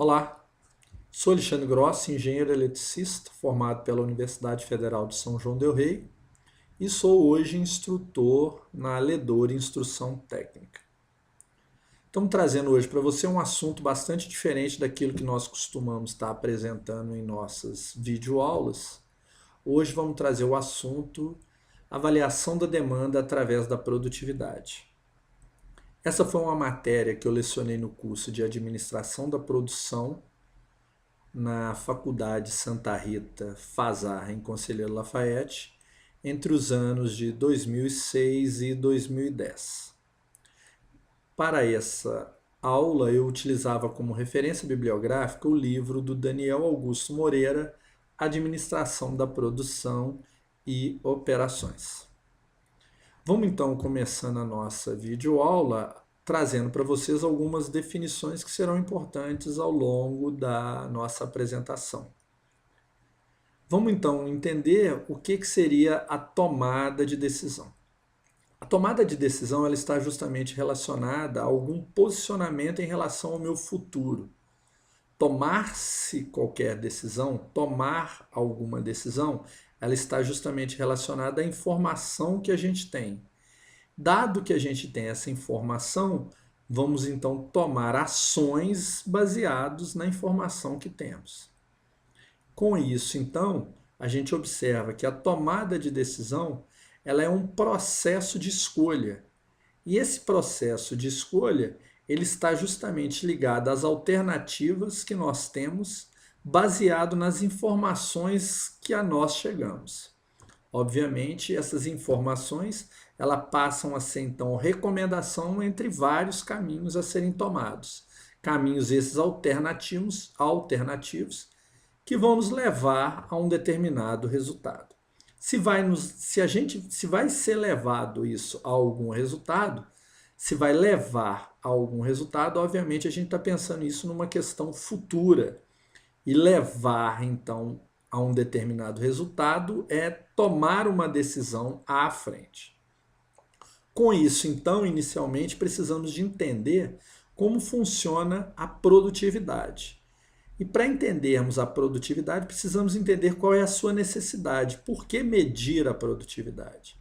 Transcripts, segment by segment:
Olá, sou Alexandre Grossi, engenheiro eletricista, formado pela Universidade Federal de São João del Rei e sou hoje instrutor na Ledor Instrução Técnica. Estamos trazendo hoje para você um assunto bastante diferente daquilo que nós costumamos estar apresentando em nossas videoaulas. Hoje vamos trazer o assunto avaliação da demanda através da produtividade. Essa foi uma matéria que eu lecionei no curso de Administração da Produção na Faculdade Santa Rita Fazar, em Conselheiro Lafayette, entre os anos de 2006 e 2010. Para essa aula, eu utilizava como referência bibliográfica o livro do Daniel Augusto Moreira, Administração da Produção e Operações. Vamos então começando a nossa videoaula trazendo para vocês algumas definições que serão importantes ao longo da nossa apresentação. Vamos então entender o que seria a tomada de decisão. A tomada de decisão ela está justamente relacionada a algum posicionamento em relação ao meu futuro. Tomar-se qualquer decisão, tomar alguma decisão, ela está justamente relacionada à informação que a gente tem. Dado que a gente tem essa informação, vamos então tomar ações baseadas na informação que temos. Com isso, então, a gente observa que a tomada de decisão ela é um processo de escolha. E esse processo de escolha ele está justamente ligado às alternativas que nós temos, baseado nas informações que a nós chegamos. Obviamente, essas informações elas passam a ser, então, recomendação entre vários caminhos a serem tomados. Caminhos esses alternativos que vão nos levar a um determinado resultado. Se vai ser levado isso a algum resultado, se vai levar a algum resultado, obviamente a gente está pensando isso numa questão futura. E levar, então, a um determinado resultado é tomar uma decisão à frente. Com isso, então, inicialmente, precisamos de entender como funciona a produtividade. E para entendermos a produtividade, precisamos entender qual é a sua necessidade. Por que medir a produtividade?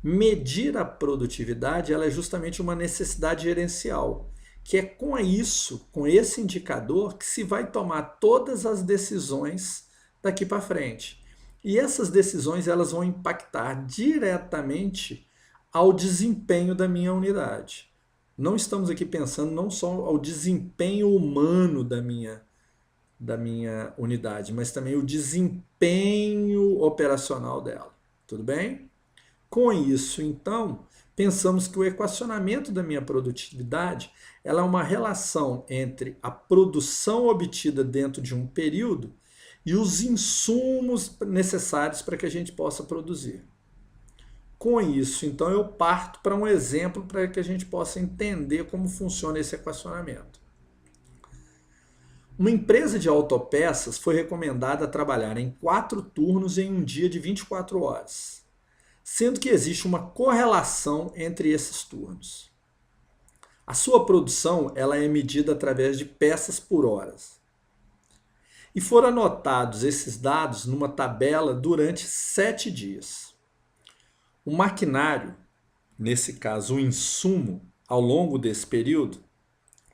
Medir a produtividade ela é justamente uma necessidade gerencial, que é com isso, com esse indicador, que se vai tomar todas as decisões daqui para frente. E essas decisões elas vão impactar diretamente ao desempenho da minha unidade. Não estamos aqui pensando não só ao desempenho humano da minha unidade, mas também o desempenho operacional dela. Tudo bem? Com isso, então, pensamos que o equacionamento da minha produtividade ela é uma relação entre a produção obtida dentro de um período e os insumos necessários para que a gente possa produzir. Com isso, então, eu parto para um exemplo para que a gente possa entender como funciona esse equacionamento. Uma empresa de autopeças foi recomendada a trabalhar em 4 turnos em um dia de 24 horas, sendo que existe uma correlação entre esses turnos. A sua produção ela é medida através de peças por horas. E foram anotados esses dados numa tabela durante 7 dias. O maquinário, nesse caso o insumo, ao longo desse período,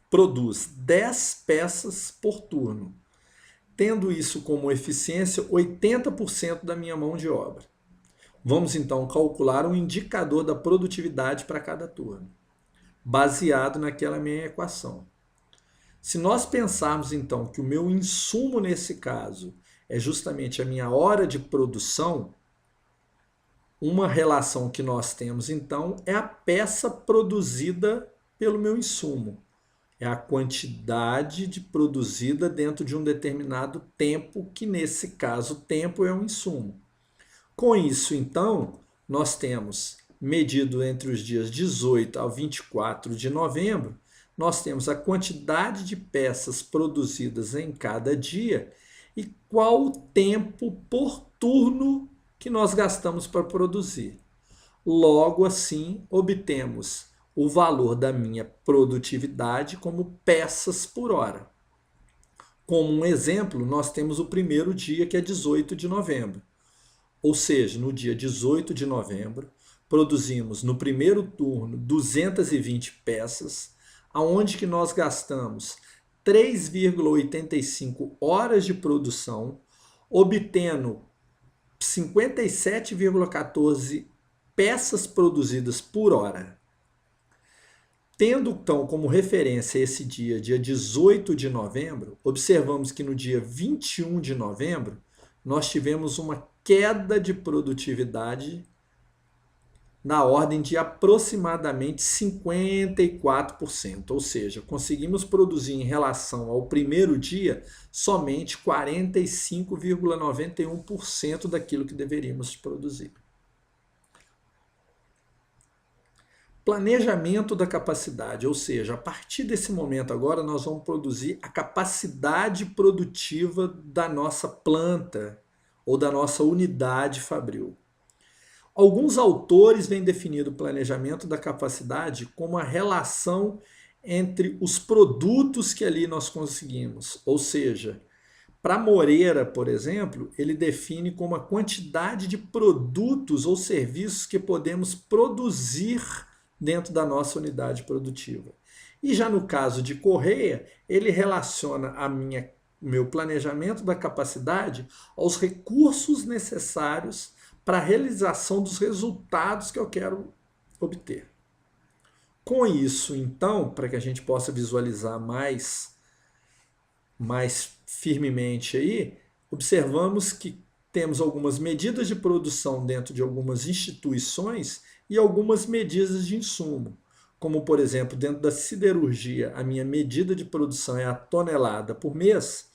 produz 10 peças por turno, tendo isso como eficiência 80% da minha mão de obra. Vamos então calcular um indicador da produtividade para cada turno, baseado naquela minha equação. Se nós pensarmos então que o meu insumo nesse caso é justamente a minha hora de produção, uma relação que nós temos então é a peça produzida pelo meu insumo. É a quantidade de produzida dentro de um determinado tempo, que nesse caso o tempo é um insumo. Com isso, então, nós temos, medido entre os dias 18 a 24 de novembro, nós temos a quantidade de peças produzidas em cada dia e qual o tempo por turno que nós gastamos para produzir. Logo assim, obtemos o valor da minha produtividade como peças por hora. Como um exemplo, nós temos o primeiro dia, que é 18 de novembro. Ou seja, no dia 18 de novembro, produzimos no primeiro turno 220 peças, aonde que nós gastamos 3,85 horas de produção, obtendo 57,14 peças produzidas por hora. Tendo então como referência esse dia, dia 18 de novembro, observamos que no dia 21 de novembro nós tivemos uma queda de produtividade na ordem de aproximadamente 54%, ou seja, conseguimos produzir em relação ao primeiro dia somente 45,91% daquilo que deveríamos produzir. Planejamento da capacidade, ou seja, a partir desse momento agora nós vamos produzir a capacidade produtiva da nossa planta ou da nossa unidade fabril. Alguns autores vêm definindo o planejamento da capacidade como a relação entre os produtos que ali nós conseguimos, ou seja, para Moreira, por exemplo, ele define como a quantidade de produtos ou serviços que podemos produzir dentro da nossa unidade produtiva. E já no caso de Correia, ele relaciona meu planejamento da capacidade aos recursos necessários para a realização dos resultados que eu quero obter. Com isso, então, para que a gente possa visualizar mais firmemente aí, observamos que temos algumas medidas de produção dentro de algumas instituições e algumas medidas de insumo. Como, por exemplo, dentro da siderurgia, a minha medida de produção é a tonelada por mês,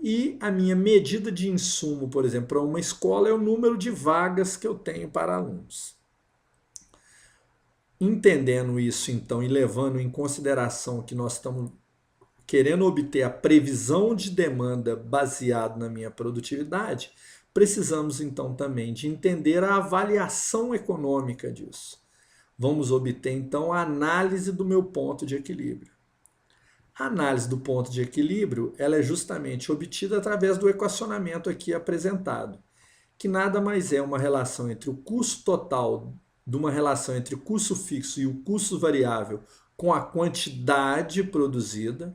e a minha medida de insumo, por exemplo, para uma escola é o número de vagas que eu tenho para alunos. Entendendo isso, então, e levando em consideração que nós estamos querendo obter a previsão de demanda baseado na minha produtividade, precisamos então também de entender a avaliação econômica disso. Vamos obter então a análise do meu ponto de equilíbrio. A análise do ponto de equilíbrio ela é justamente obtida através do equacionamento aqui apresentado, que nada mais é uma relação entre o custo total, de uma relação entre o custo fixo e o custo variável com a quantidade produzida,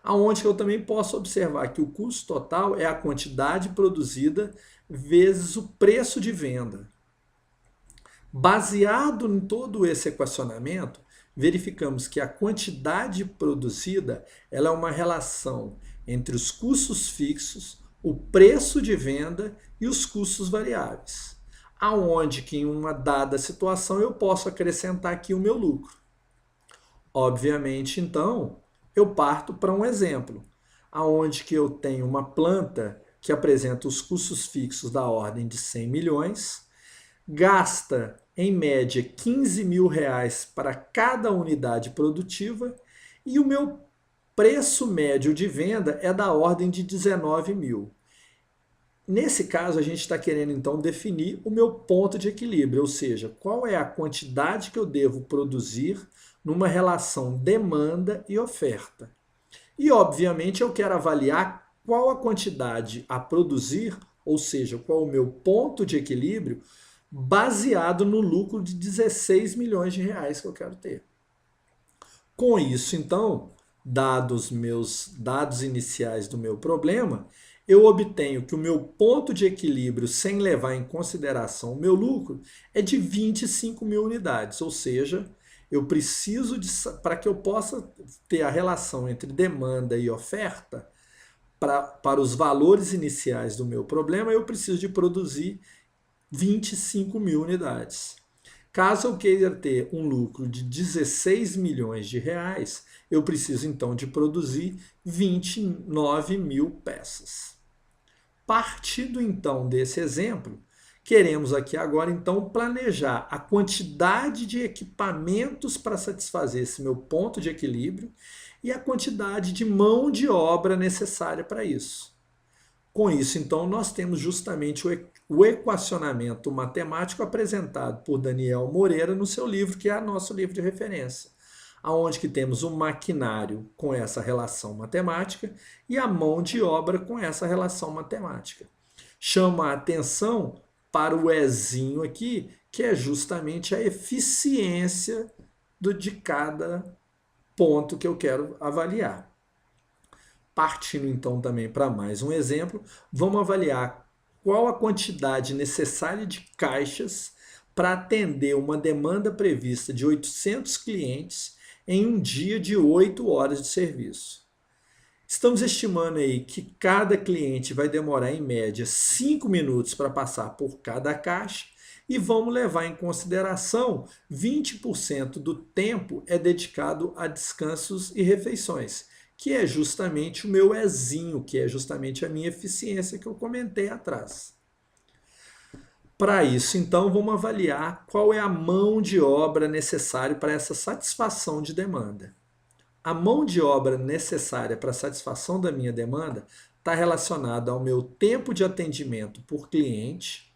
aonde eu também posso observar que o custo total é a quantidade produzida vezes o preço de venda. Baseado em todo esse equacionamento, verificamos que a quantidade produzida ela é uma relação entre os custos fixos, o preço de venda e os custos variáveis, aonde que em uma dada situação eu posso acrescentar aqui o meu lucro. Obviamente, então, eu parto para um exemplo, aonde que eu tenho uma planta que apresenta os custos fixos da ordem de 100 milhões, gasta em média 15 mil reais para cada unidade produtiva e o meu preço médio de venda é da ordem de 19 mil. Nesse caso, a gente está querendo então definir o meu ponto de equilíbrio, ou seja, qual é a quantidade que eu devo produzir numa relação demanda e oferta. E, obviamente, eu quero avaliar qual a quantidade a produzir, ou seja, qual o meu ponto de equilíbrio, baseado no lucro de 16 milhões de reais que eu quero ter. Com isso, então, dados meus dados iniciais do meu problema, eu obtenho que o meu ponto de equilíbrio, sem levar em consideração o meu lucro, é de 25 mil unidades, ou seja, eu preciso, para que eu possa ter a relação entre demanda e oferta, para os valores iniciais do meu problema, eu preciso de produzir 25 mil unidades. Caso eu queira ter um lucro de 16 milhões de reais, eu preciso então de produzir 29 mil peças. Partindo então desse exemplo, queremos aqui agora então planejar a quantidade de equipamentos para satisfazer esse meu ponto de equilíbrio e a quantidade de mão de obra necessária para isso. Com isso, então, nós temos justamente o equacionamento matemático apresentado por Daniel Moreira no seu livro, que é nosso livro de referência, aonde que temos o maquinário com essa relação matemática e a mão de obra com essa relação matemática. Chama a atenção para o Ezinho aqui, que é justamente a eficiência de cada ponto que eu quero avaliar. Partindo então também para mais um exemplo, vamos avaliar qual a quantidade necessária de caixas para atender uma demanda prevista de 800 clientes em um dia de 8 horas de serviço. Estamos estimando aí que cada cliente vai demorar em média 5 minutos para passar por cada caixa e vamos levar em consideração 20% do tempo é dedicado a descansos e refeições, que é justamente o meu Ezinho, que é justamente a minha eficiência que eu comentei atrás. Para isso, então, vamos avaliar qual é a mão de obra necessária para essa satisfação de demanda. A mão de obra necessária para a satisfação da minha demanda está relacionada ao meu tempo de atendimento por cliente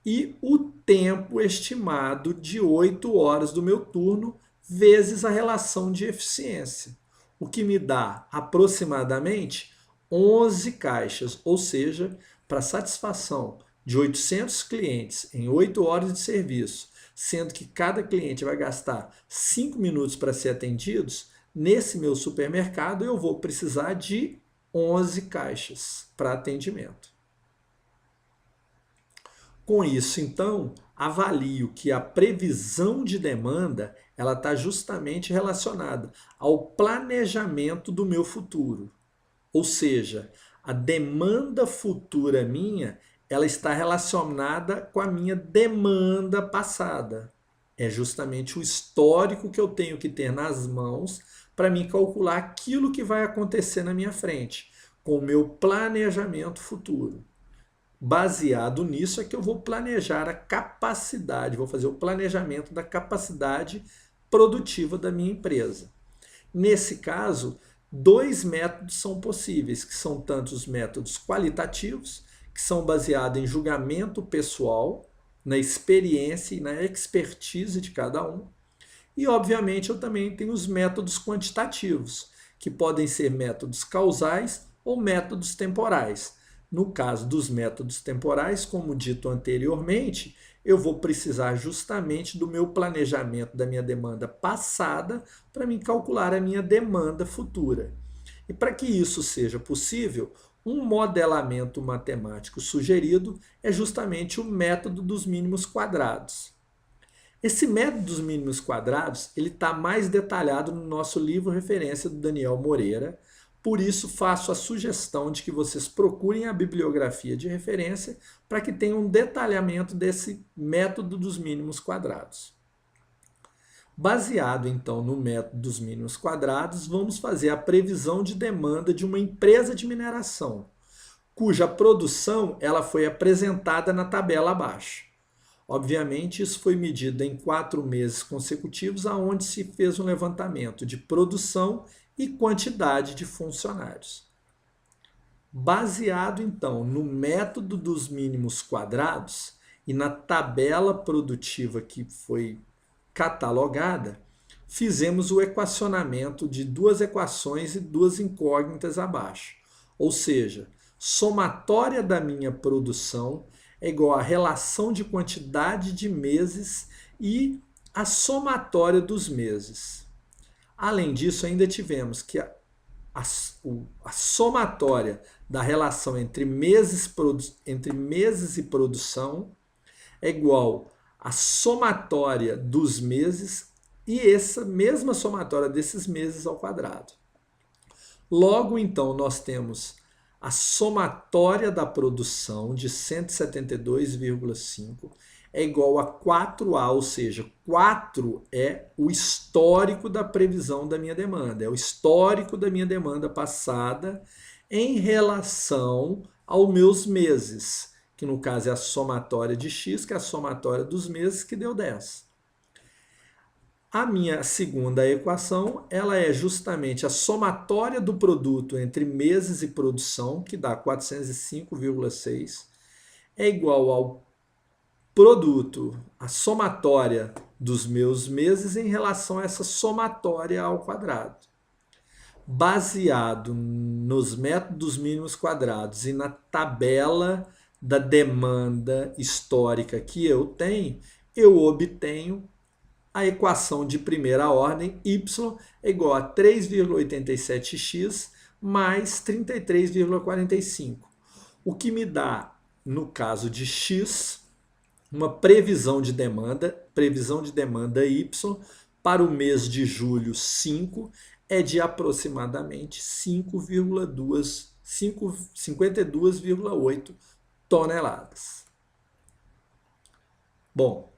e o tempo estimado de 8 horas do meu turno vezes a relação de eficiência, o que me dá aproximadamente 11 caixas, ou seja, para satisfação de 800 clientes em 8 horas de serviço, sendo que cada cliente vai gastar 5 minutos para ser atendidos, nesse meu supermercado eu vou precisar de 11 caixas para atendimento. Com isso, então, avalio que a previsão de demanda ela está justamente relacionada ao planejamento do meu futuro. Ou seja, a demanda futura minha ela está relacionada com a minha demanda passada. É justamente o histórico que eu tenho que ter nas mãos para me calcular aquilo que vai acontecer na minha frente, com o meu planejamento futuro. Baseado nisso é que eu vou planejar a capacidade, vou fazer o planejamento da capacidade produtiva da minha empresa. Nesse caso, 2 métodos são possíveis, que são tanto os métodos qualitativos, que são baseados em julgamento pessoal, na experiência e na expertise de cada um. E, obviamente, eu também tenho os métodos quantitativos, que podem ser métodos causais ou métodos temporais. No caso dos métodos temporais, como dito anteriormente, eu vou precisar justamente do meu planejamento da minha demanda passada para me calcular a minha demanda futura. E para que isso seja possível, um modelamento matemático sugerido é justamente o método dos mínimos quadrados. Esse método dos mínimos quadrados ele está mais detalhado no nosso livro referência do Daniel Moreira. Por isso, faço a sugestão de que vocês procurem a bibliografia de referência para que tenham um detalhamento desse método dos mínimos quadrados. Baseado, então, no método dos mínimos quadrados, vamos fazer a previsão de demanda de uma empresa de mineração, cuja produção ela foi apresentada na tabela abaixo. Obviamente, isso foi medido em 4 meses consecutivos, onde se fez um levantamento de produção e quantidade de funcionários. Baseado, então, no método dos mínimos quadrados e na tabela produtiva que foi catalogada, fizemos o equacionamento de 2 equações e 2 incógnitas abaixo. Ou seja, somatória da minha produção é igual à relação de quantidade de meses e a somatória dos meses. Além disso, ainda tivemos que a somatória da relação entre meses e produção é igual à somatória dos meses e essa mesma somatória desses meses ao quadrado. Logo, então, nós temos a somatória da produção de 172,5 é igual a 4A, ou seja, 4 é o histórico da previsão da minha demanda, é o histórico da minha demanda passada em relação aos meus meses, que no caso é a somatória de x, que é a somatória dos meses, que deu 10. A minha segunda equação, ela é justamente a somatória do produto entre meses e produção, que dá 405,6, é igual ao produto, a somatória dos meus meses em relação a essa somatória ao quadrado. Baseado nos métodos mínimos quadrados e na tabela da demanda histórica que eu tenho, eu obtenho a equação de primeira ordem y é igual a 3,87x mais 33,45, o que me dá, no caso de x, uma previsão de demanda y para o mês de julho 5 é de aproximadamente 52,8 toneladas. Bom,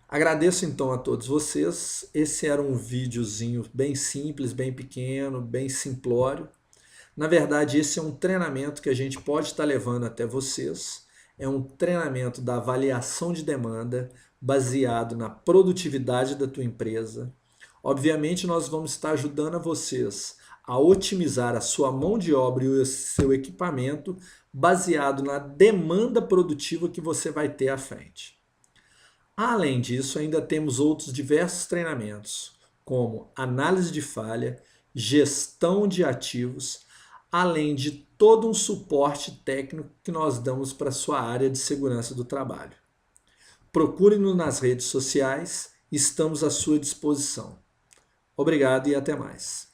agradeço então a todos vocês. Esse era um videozinho bem simples, bem pequeno, bem simplório. Na verdade, esse é um treinamento que a gente pode estar levando até vocês. É um treinamento da avaliação de demanda baseado na produtividade da tua empresa. Obviamente, nós vamos estar ajudando a vocês a otimizar a sua mão de obra e o seu equipamento baseado na demanda produtiva que você vai ter à frente. Além disso, ainda temos outros diversos treinamentos, como análise de falha, gestão de ativos, além de todo um suporte técnico que nós damos para a sua área de segurança do trabalho. Procure-nos nas redes sociais, estamos à sua disposição. Obrigado e até mais.